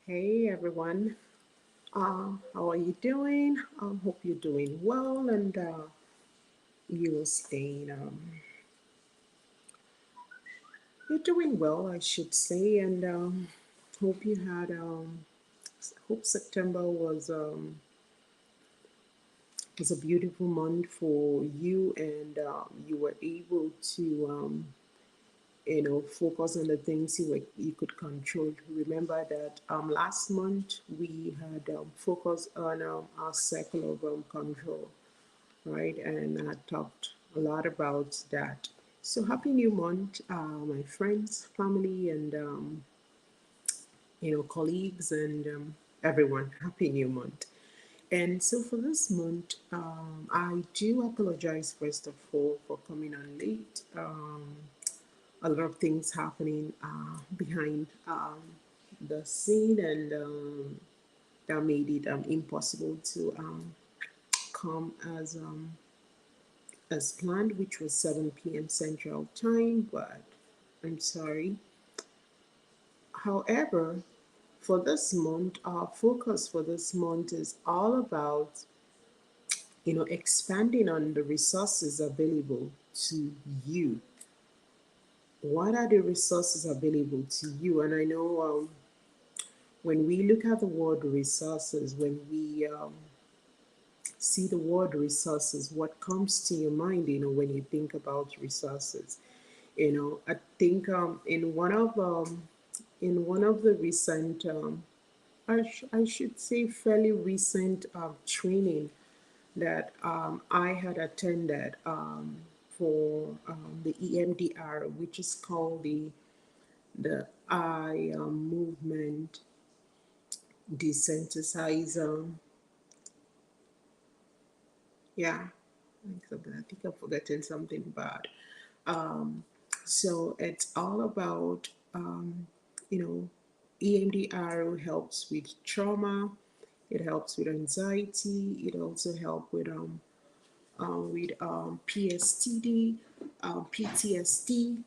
Hey everyone, how are you doing? I hope you're doing well and you're staying. You're doing well, I should say, and hope you had. Hope September was a beautiful month for you, and you were able to focus on the things you could control. Remember that last month we had focused on our circle of control, right? And I talked a lot about that. So happy new month, my friends, family, and colleagues, and everyone. Happy new month. And so for this month, I do apologize first of all for coming on late. A lot of things happening behind the scene, and that made it impossible to come as planned, which was 7 p.m. Central Time, but I'm sorry. However, for this month, our focus for this month is all about, expanding on the resources available to you. What are the resources available to you? And I know when we look at the word resources, when we see the word resources, what comes to your mind, when you think about resources? I think in one of the recent, I should say, fairly recent training that I had attended for the EMDR, which is called the I movement desensitizer. Yeah, I think I've forgotten something bad. Um, so it's all about, you know, EMDR helps with trauma. It helps with anxiety. It also helps with PSTD, PTSD.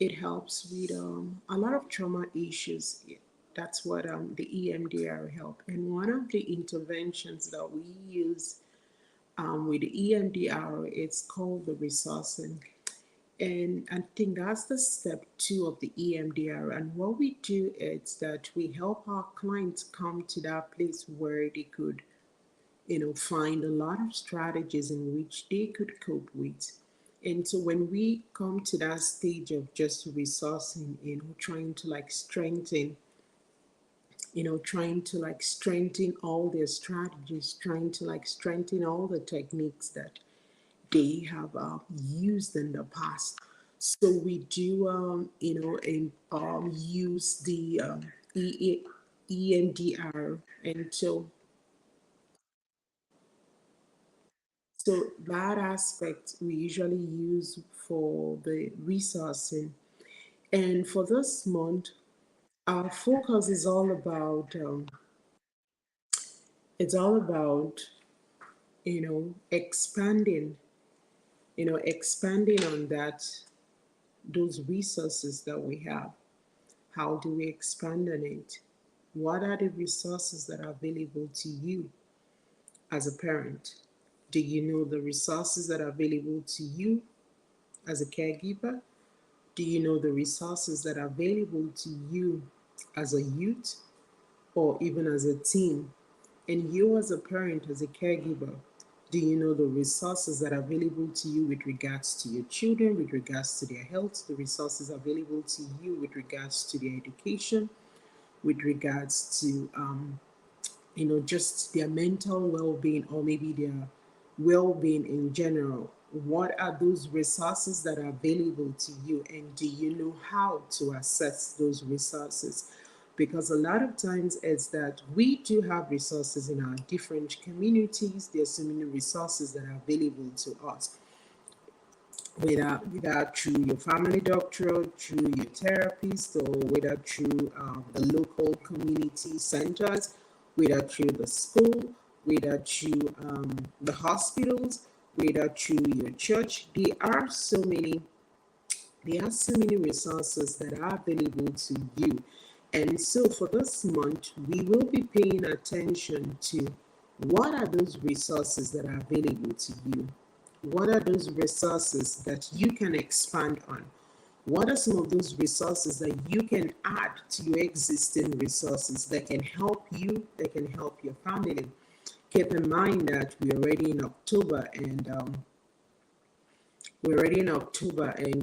It helps with a lot of trauma issues. That's what the EMDR help. And one of the interventions that we use with the EMDR, it's called the resourcing. And I think that's the step two of the EMDR. And what we do is that we help our clients come to that place where they could, find a lot of strategies in which they could cope with. And so when we come to that stage of just resourcing, trying to like strengthen, trying to like strengthen all their strategies, trying to like strengthen all the techniques that they have used in the past. So we do, use the EMDR, and so that aspect we usually use for the resourcing. And for this month, our focus is all about, it's all about, expanding, expanding on those resources that we have. How do we expand on it? What are the resources that are available to you as a parent? Do you know the resources that are available to you as a caregiver? Do you know the resources that are available to you as a youth or even as a teen? And you, as a parent, as a caregiver, do you know the resources that are available to you with regards to your children, with regards to their health, the resources available to you with regards to their education, with regards to just their mental well-being, or maybe their well-being in general? What are those resources that are available to you, and do you know how to access those resources? Because a lot of times it's that we do have resources in our different communities. There's so many resources that are available to us, whether through your family doctor, through your therapist, or whether through the local community centers, whether through the school, whether through the hospitals, whether through your church. There are so many resources that are available to you. And so for this month, we will be paying attention to what are those resources that are available to you? What are those resources that you can expand on? What are some of those resources that you can add to your existing resources that can help you, that can help your family? Keep in mind that we're already in October and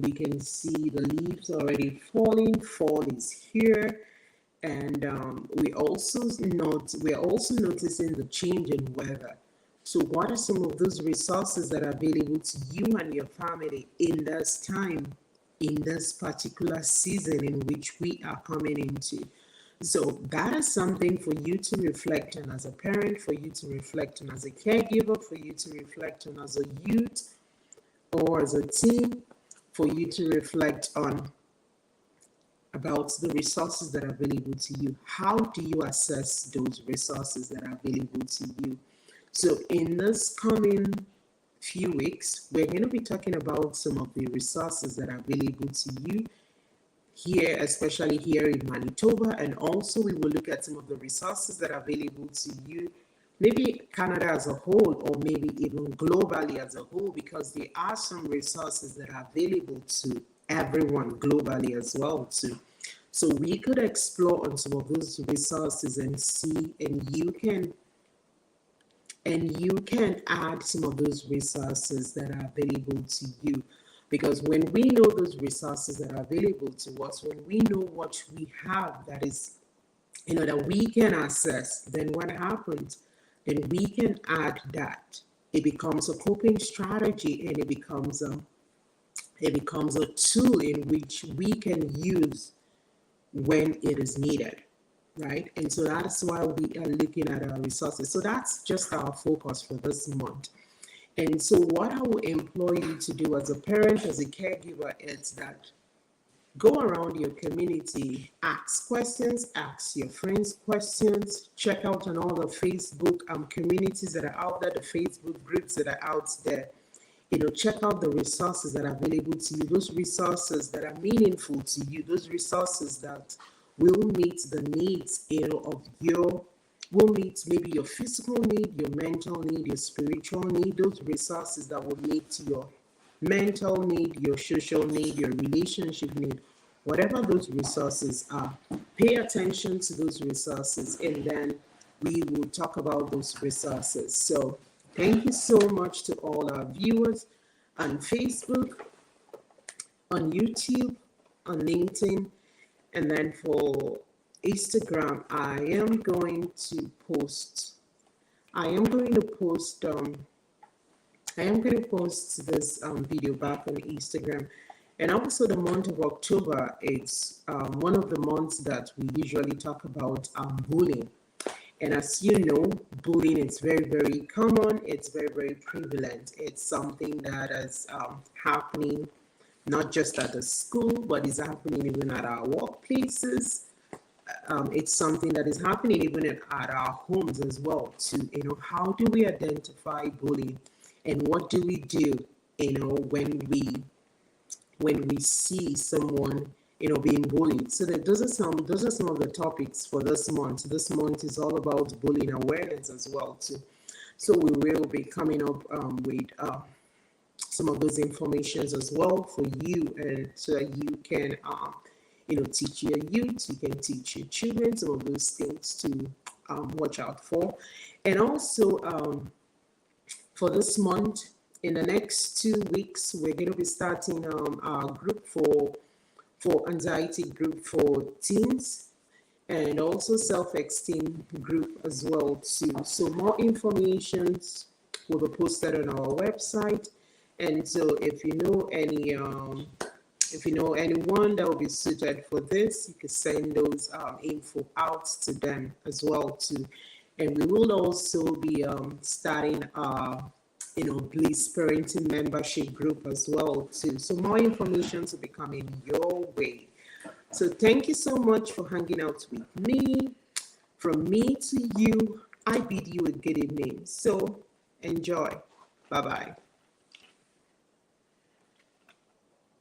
we can see the leaves already falling. Fall is here, and we're also noticing the change in weather. So what are some of those resources that are available to you and your family in this time, in this particular season in which we are coming into? So that is something for you to reflect on as a parent, for you to reflect on as a caregiver, for you to reflect on as a youth or as a team, for you to reflect on about the resources that are available to you. How do you assess those resources that are available to you? So in this coming few weeks, we're going to be talking about some of the resources that are available to you here, especially here in Manitoba, and also we will look at some of the resources that are available to you, maybe Canada as a whole, or maybe even globally as a whole, because there are some resources that are available to everyone globally as well too. So we could explore on some of those resources and see, and you can add some of those resources that are available to you. Because when we know those resources that are available to us, when we know what we have that is, that we can access, then what happens? Then we can add that. It becomes a coping strategy, and it becomes a tool in which we can use when it is needed, right? And so that's why we are looking at our resources. So that's just our focus for this month. And so what I will employ you to do as a parent, as a caregiver, is that go around your community, ask questions, ask your friends questions, check out on all the Facebook communities that are out there, the Facebook groups that are out there. Check out the resources that are available to you, those resources that are meaningful to you, those resources that will meet the needs, will meet maybe your physical need, your mental need, your spiritual need, those resources that will meet your mental need, your social need, your relationship need, whatever those resources are. Pay attention to those resources, and then we will talk about those resources. So thank you so much to all our viewers on Facebook, on YouTube, on LinkedIn, and then for Instagram, I am going to post this video back on Instagram. And also the month of October is one of the months that we usually talk about bullying. And as you know, bullying is very, very common. It's very, very prevalent. It's something that is happening not just at the school, but is happening even at our workplaces. It's something that is happening even at our homes as well. To how do we identify bullying, and what do we do, when we see someone being bullied? So those are some of the topics for this month. This month is all about bullying awareness as well too. So we will be coming up with some of those informations as well for you, and so that you can teach your youth, you can teach your children some of those things to watch out for. And also for this month, in the next 2 weeks, we're going to be starting our group for anxiety group for teens, and also self-esteem group as well too. So more information will be posted on our website. And so if you know anyone that will be suited for this, you can send those info out to them as well too. And we will also be starting Bliss Parenting membership group as well too. So more information to be coming your way. So thank you so much for hanging out with me. From me to you, I bid you a good evening. So enjoy. Bye-bye.